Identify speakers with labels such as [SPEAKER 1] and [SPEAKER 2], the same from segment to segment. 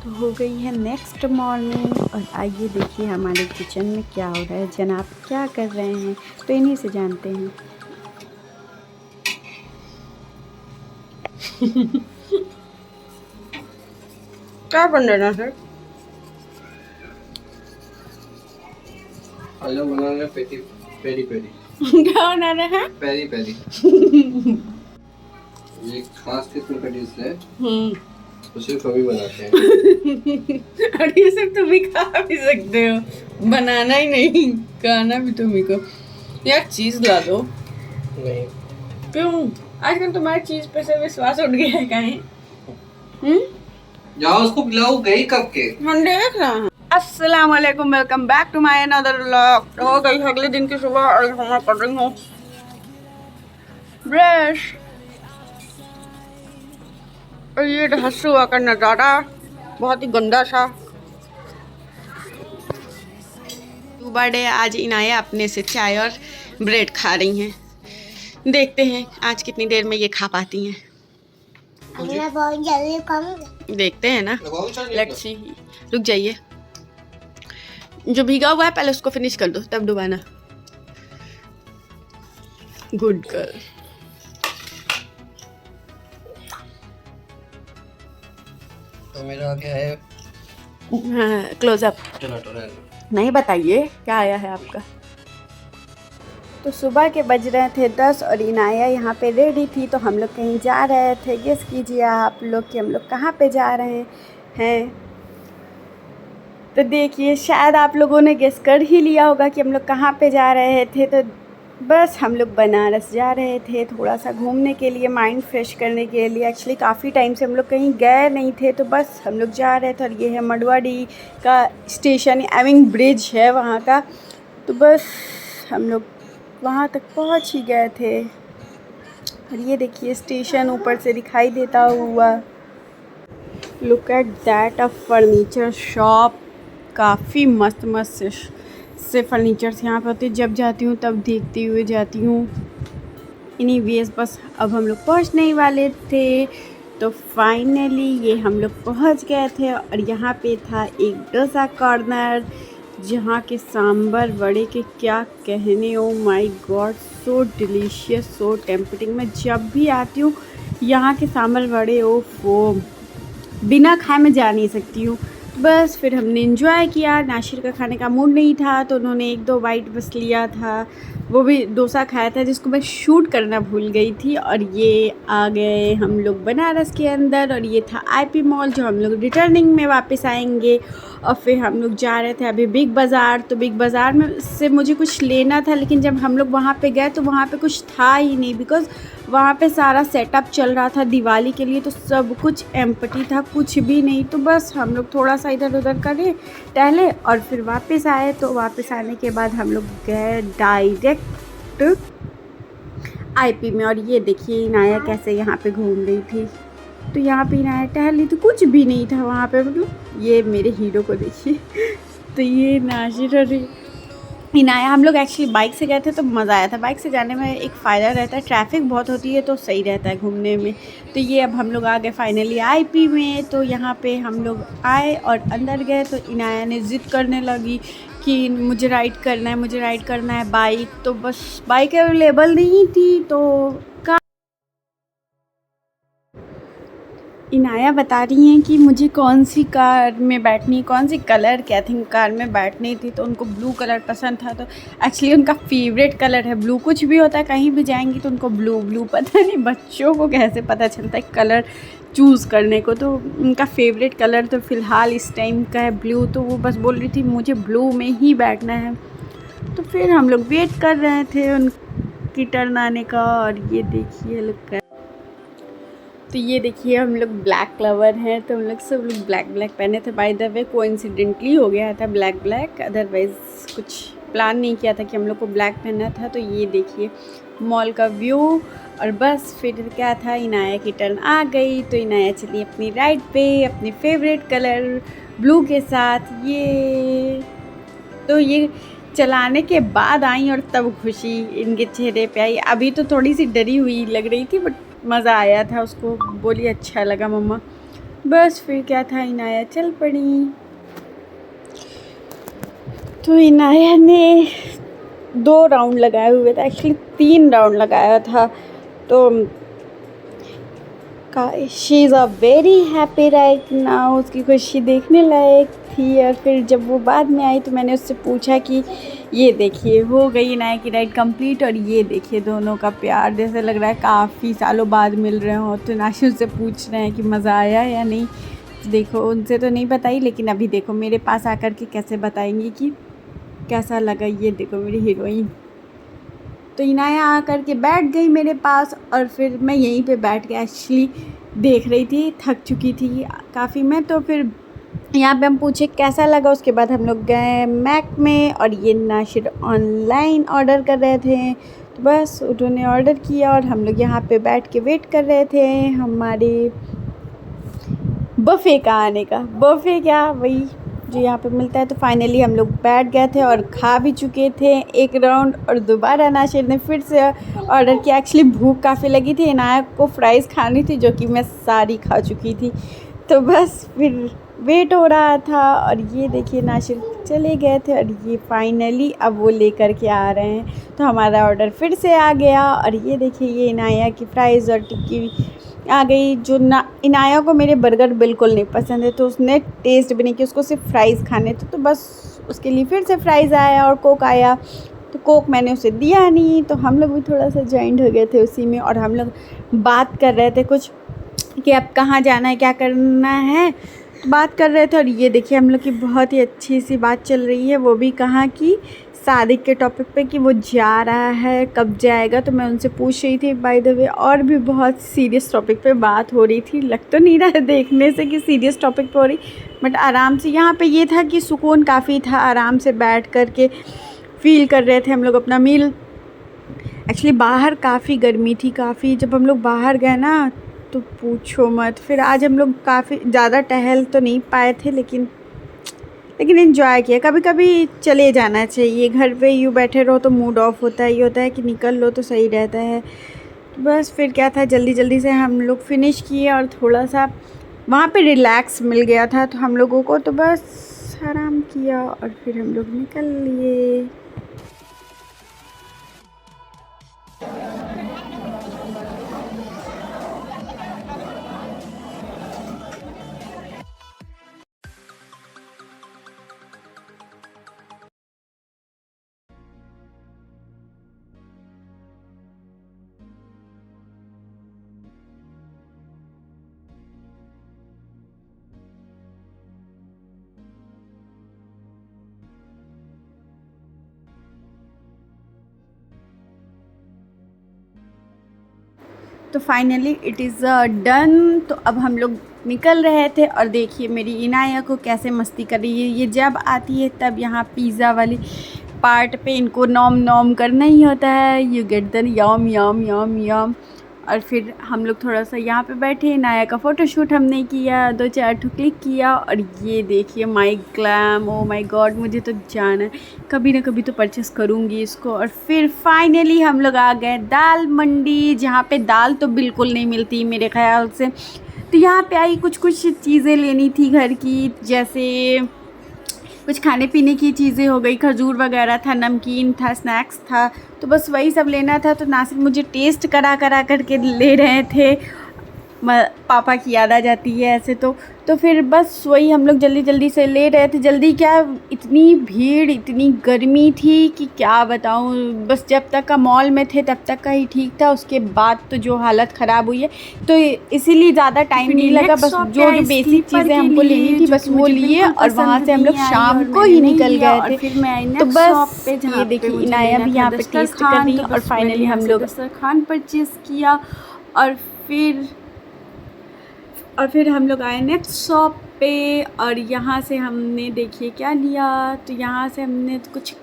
[SPEAKER 1] तो हो गई है नेक्स्ट मॉर्निंग और आइए देखिए हमारे किचन में क्या हो रहा है, जनाब क्या कर रहे हैं, तो इन्हीं से जानते हैं।
[SPEAKER 2] क्या बन रहा है सर?
[SPEAKER 3] आलू बना रहे पेरी पेरी
[SPEAKER 2] क्या बना रहे हैं?
[SPEAKER 3] पेरी पेरी ये खास किस्म का डिश है, तो सिर्फ अभी बनाते हैं।
[SPEAKER 2] और ये सब तुम भी खा भी सकते हो, बनाना ही नहीं, खाना भी तुम ही को। यार चीज ला दो।
[SPEAKER 3] नहीं,
[SPEAKER 2] क्यों? आजकल तुम्हारे चीज पे से विश्वास उठ गया है कहीं?
[SPEAKER 3] जाओ उसको पिलाओ, गई कब के।
[SPEAKER 2] हम देख रहे हैं। अस्सलाम वालेकुम, welcome back to my another vlog. हो गई अगले दिन की सुबह और मैं कर रही हूँ ब्रश। और ये रहा सुबह का नज़ारा, बहुत ही गंदा सा। सुबह डे आज इनाया अपने से चाय और ब्रेड खा रही हैं। देखते हैं आज कितनी देर में ये खा पाती हैं।
[SPEAKER 4] मैं बहुत जल्दी खाऊंगी।
[SPEAKER 2] देखते हैं ना, लेट्स सी। रुक जाइए, जो भीगा हुआ है पहले उसको फिनिश कर दो, तब डुबाना। Good girl.
[SPEAKER 3] तो मेरा क्या है,
[SPEAKER 2] हाँ, क्लोज अप।
[SPEAKER 1] नहीं बताइए क्या आया है आपका। तो सुबह के बज रहे थे 10 और इनाया यहाँ पे रेडी थी, तो हम लोग कहीं जा रहे थे। गेस कीजिए आप लोग कि हम लोग कहाँ पे जा रहे हैं। तो देखिए शायद आप लोगों ने गेस कर ही लिया होगा कि हम लोग कहाँ पे जा रहे थे। तो बस हम लोग बनारस जा रहे थे थोड़ा सा घूमने के लिए, माइंड फ्रेश करने के लिए। एक्चुअली काफ़ी टाइम से हम लोग कहीं गए नहीं थे, तो बस हम लोग जा रहे थे। और ये है मडवाडी का स्टेशन, आई मीन ब्रिज है वहाँ का। तो बस हम लोग वहाँ तक पहुँच ही गए थे। और ये देखिए स्टेशन ऊपर से दिखाई देता हुआ। Look at that, a furniture shop. काफ़ी मस्त मस्त से फर्नीचर्स यहाँ पे होते। जब जाती हूँ तब देखती हुए जाती हूँ। इन्हीं वेज बस अब हम लोग पहुँचने ही वाले थे। तो फाइनली ये हम लोग पहुँच गए थे। और यहाँ पे था एक डोसा कॉर्नर, जहाँ के सांभर वड़े के क्या कहने। Oh my God, so delicious, so tempting. मैं जब भी आती हूँ यहाँ के सांभर वड़े, ओ वो बिना खाए मैं जा नहीं सकती हूँ। बस फिर हमने एंजॉय किया। नाशिर का खाने का मूड नहीं था, तो उन्होंने 1-2 बाइट बस लिया था, वो भी डोसा खाया था जिसको मैं शूट करना भूल गई थी। और ये आ गए हम लोग बनारस के अंदर। और ये था आईपी मॉल, जो हम लोग रिटर्निंग में वापस आएंगे। और फिर हम लोग जा रहे थे अभी बिग बाज़ार। तो बिग बाज़ार में से मुझे कुछ लेना था, लेकिन जब हम लोग वहाँ पे गए तो वहाँ पे कुछ था ही नहीं, बिकॉज़ वहाँ पे सारा सेटअप चल रहा था दिवाली के लिए। तो सब कुछ एम्प्टी था, कुछ भी नहीं। तो बस हम लोग थोड़ा सा इधर उधर करे, टहले और फिर वापस आए। तो वापस आने के बाद हम लोग गए डायरेक्ट आईपी में। और ये देखिए इनाया कैसे यहाँ पे घूम रही थी। तो यहाँ पे इनाया टहल रही थी, कुछ भी नहीं था वहाँ पे। मतलब ये मेरे हीरो को देखिए। तो ये नाशिर और इनाया, हम लोग एक्चुअली बाइक से गए थे तो मज़ा आया था। बाइक से जाने में एक फ़ायदा रहता है, ट्रैफिक बहुत होती है तो सही रहता है घूमने में। तो ये अब हम लोग आ गए फाइनली आईपी में। तो यहाँ पे हम लोग आए और अंदर गए। तो इनाया ने ज़िद करने लगी कि मुझे राइड करना है, मुझे राइड करना है बाइक। तो बस बाइक अवेलेबल नहीं थी, तो इनाया बता रही हैं कि मुझे कौन सी कार में बैठनी, कौन सी कलर की आई थिंक कार में बैठनी थी। तो उनको ब्लू कलर पसंद था। तो एक्चुअली उनका फेवरेट कलर है ब्लू। कुछ भी होता है, कहीं भी जाएंगी तो उनको ब्लू ब्लू, पता नहीं बच्चों को कैसे पता चलता है कलर चूज़ करने को। तो उनका फेवरेट कलर तो फ़िलहाल इस टाइम का है ब्लू। तो वो बस बोल रही थी मुझे ब्लू में ही बैठना है। तो फिर हम लोग वेट कर रहे थे उनकी टर्न आने का। और ये देखिए लुक। तो ये देखिए हम लोग ब्लैक लवर हैं, तो हम लोग सब लोग ब्लैक ब्लैक पहने थे। बाय द वे कोइंसिडेंटली हो गया था ब्लैक ब्लैक, अदरवाइज़ कुछ प्लान नहीं किया था कि हम लोग को ब्लैक पहनना था। तो ये देखिए मॉल का व्यू। और बस फिर क्या था, इनाया की टर्न आ गई। तो इनाया चली अपनी राइड पे अपनी फेवरेट कलर ब्लू के साथ। ये चलाने के बाद आई और तब खुशी इनके चेहरे पे आई। अभी तो थोड़ी सी डरी हुई लग रही थी, बट मज़ा आया था उसको। बोली अच्छा लगा मम्मा। बस फिर क्या था, इनाया चल पड़ी। तो इनाया ने 2 राउंड लगाए हुए थे, एक्चुअली 3 राउंड लगाया था। तो she is a very happy right now, उसकी खुशी देखने लायक थी। और फिर जब वो बाद में आई तो मैंने उससे पूछा कि ये देखिए हो गई इनाया की राइड कंप्लीट, और ये देखिए दोनों का प्यार, जैसे लग रहा है काफ़ी सालों बाद मिल रहे हो। तो नाशिर से पूछ रहे हैं कि मज़ा आया या नहीं। देखो उनसे तो नहीं बताई, लेकिन अभी देखो मेरे पास आकर के कैसे बताएंगी कि कैसा लगा। ये देखो मेरी हीरोइन। तो इनाया आकर के बैठ गई मेरे पास, और फिर मैं यहीं पे बैठ के एक्चुअली देख रही थी, थक चुकी थी काफ़ी मैं। तो फिर यहाँ पे हम पूछे कैसा लगा, उसके बाद हम लोग गए मैक में, और ये नाशिर ऑनलाइन ऑर्डर कर रहे थे। तो बस उन्होंने ऑर्डर किया और हम लोग यहाँ पे बैठ के वेट कर रहे थे हमारे बफ़े का आने का। बफ़े क्या, वही जो यहाँ पे मिलता है। तो फाइनली हम लोग बैठ गए थे और खा भी चुके थे 1 राउंड, और दोबारा नाशिर ने फिर से ऑर्डर किया। एक्चुअली भूख काफ़ी लगी थी, इनाया को फ्राइज़ खानी थी जो कि मैं सारी खा चुकी थी। तो बस फिर वेट हो रहा था, और ये देखिए नाशिर चले गए थे, और ये फाइनली अब वो लेकर के आ रहे हैं। तो हमारा ऑर्डर फिर से आ गया, और ये देखिए ये इनाया की फ्राइज़ और टिक्की आ गई। जो ना इनाया को मेरे बर्गर बिल्कुल नहीं पसंद है, तो उसने टेस्ट भी नहीं किया, उसको सिर्फ फ्राइज़ खाने थे। तो बस उसके लिए फिर से फ्राइज़ आया और कोक आया। तो कोक मैंने उसे दिया नहीं, तो हम लोग भी थोड़ा सा जॉइंट हो गए थे उसी में, और हम लोग बात कर रहे थे कुछ कि अब कहाँ जाना है, क्या करना है, तो बात कर रहे थे। और ये देखिए हम लोग की बहुत ही अच्छी सी बात चल रही है, वो भी कहाँ की, सादिक के टॉपिक पे कि वो जा रहा है, कब जाएगा। तो मैं उनसे पूछ रही थी बाय द वे, और भी बहुत सीरियस टॉपिक पे बात हो रही थी। लग तो नहीं रहा है देखने से कि सीरियस टॉपिक पे हो रही, बट आराम से यहाँ पे ये था कि सुकून काफ़ी था, आराम से बैठ कर के फ़ील कर रहे थे हम लोग अपना मील। एक्चुअली बाहर काफ़ी गर्मी थी, काफ़ी, जब हम लोग बाहर गए ना तो पूछो मत। फिर आज हम लोग काफ़ी ज़्यादा टहल तो नहीं पाए थे, लेकिन एंजॉय किया। कभी कभी चले जाना चाहिए, घर पे यूँ बैठे रहो तो मूड ऑफ होता है, ये होता है कि निकल लो तो सही रहता है। तो बस फिर क्या था, जल्दी जल्दी से हम लोग फिनिश किए, और थोड़ा सा वहाँ पे रिलैक्स मिल गया था तो हम लोगों को, तो बस आराम किया और फिर हम लोग निकल लिए। तो फाइनली इट इज़ डन। तो अब हम लोग निकल रहे थे, और देखिए मेरी इनाया को कैसे मस्ती कर रही है। ये जब आती है तब यहाँ पिज़्ज़ा वाली पार्ट पे इनको नॉम नॉम करना ही होता है, यू गेट द यम यम यम यम। और फिर हम लोग थोड़ा सा यहाँ पे बैठे, इनाया का फ़ोटोशूट हमने किया, 2-4 ठो क्लिक किया। और ये देखिए माई ग्लैम, ओ माई गॉड, मुझे तो जाना है, कभी ना कभी तो परचेस करूँगी इसको। और फिर फाइनली हम लोग आ गए दाल मंडी, जहाँ पे दाल तो बिल्कुल नहीं मिलती मेरे ख़्याल से। तो यहाँ पे आई, कुछ चीज़ें लेनी थी घर की, जैसे कुछ खाने पीने की चीज़ें हो गई, खजूर वगैरह था, नमकीन था, स्नैक्स था, तो बस वही सब लेना था। तो नासिर मुझे टेस्ट करा करके ले रहे थे, पापा की याद आ जाती है ऐसे। तो फिर बस वही हम लोग जल्दी जल्दी से ले रहे थे। जल्दी क्या, इतनी भीड़, इतनी गर्मी थी कि क्या बताऊँ। बस जब तक का मॉल में थे तब तक का ही ठीक था, उसके बाद तो जो हालत ख़राब हुई है, तो इसीलिए ज़्यादा टाइम नहीं लगा। बस जो बेसिक चीज़ें हमको लेनी थी बस वो लिए, और वहाँ से हम लोग शाम को ही निकल गए थे। फिर मैं तो बस ये देखिए इनाया भी यहाँ पे टेस्ट कर रही है, और फाइनली हम लोग दस्तरखान परचेज़ किया। और फिर हम लोग आए नेक्स्ट शॉप पे, और यहाँ से हमने देखिए क्या लिया। तो यहाँ से हमने कुछ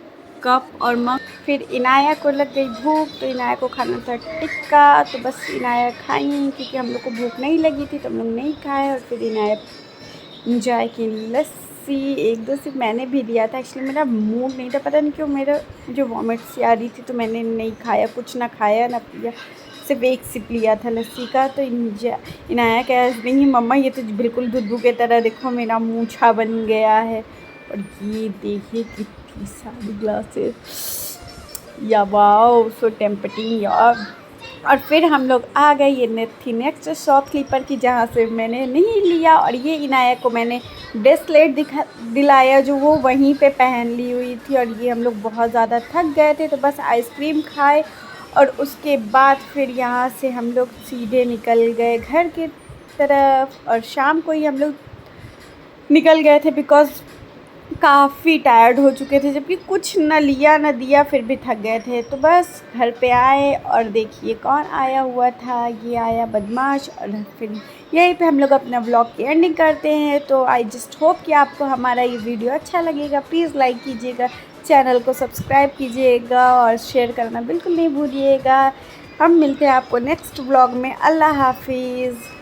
[SPEAKER 1] कप और मग। फिर इनाया को लग गई भूख, तो इनाया को खाना था टिक्का, तो बस इनाया खाई, क्योंकि हम लोग को भूख नहीं लगी थी तो हम लोग नहीं खाए। और फिर इनाया इंजॉय की लस्सी, 1-2 सिर्फ मैंने भी लिया था। एक्चुअली मेरा मूड नहीं था, पता नहीं क्यों, मेरा जो वॉमिट सी आ रही थी, तो मैंने नहीं खाया, कुछ ना खाया ना पिया, सिर्फ एक सिप लिया था लस्सी का। तो इनाया कह रही मम्मा ये तो बिल्कुल दुद्धू की तरह, देखो मेरा मूंछा बन गया है। और ये देखिए कितनी सारी ग्लासेस, या वाओ सो टेम्पटिंग यार। और फिर हम लोग आ गए, ये थी नेक्स्ट शॉपकीपर की जहाँ से मैंने नहीं लिया। और ये इनाया को मैंने ब्रेसलेट दिलाया जो वो वहीं पे पहन ली हुई थी। और ये हम लोग बहुत ज़्यादा थक गए थे तो बस आइसक्रीम खाए और उसके बाद फिर यहाँ से हम लोग सीधे निकल गए घर की तरफ। और शाम को ही हम लोग निकल गए थे बिकॉज़ काफ़ी टायर्ड हो चुके थे, जबकि कुछ न लिया न दिया फिर भी थक गए थे। तो बस घर पे आए और देखिए कौन आया हुआ था, ये आया बदमाश। और फिर यहीं पे हम लोग अपना व्लॉग की एंडिंग करते हैं। तो आई जस्ट होप कि आपको हमारा ये वीडियो अच्छा लगेगा। प्लीज़ लाइक कीजिएगा, चैनल को सब्सक्राइब कीजिएगा और शेयर करना बिल्कुल नहीं भूलिएगा। हम मिलते हैं आपको नेक्स्ट व्लॉग में। अल्लाह हाफिज़।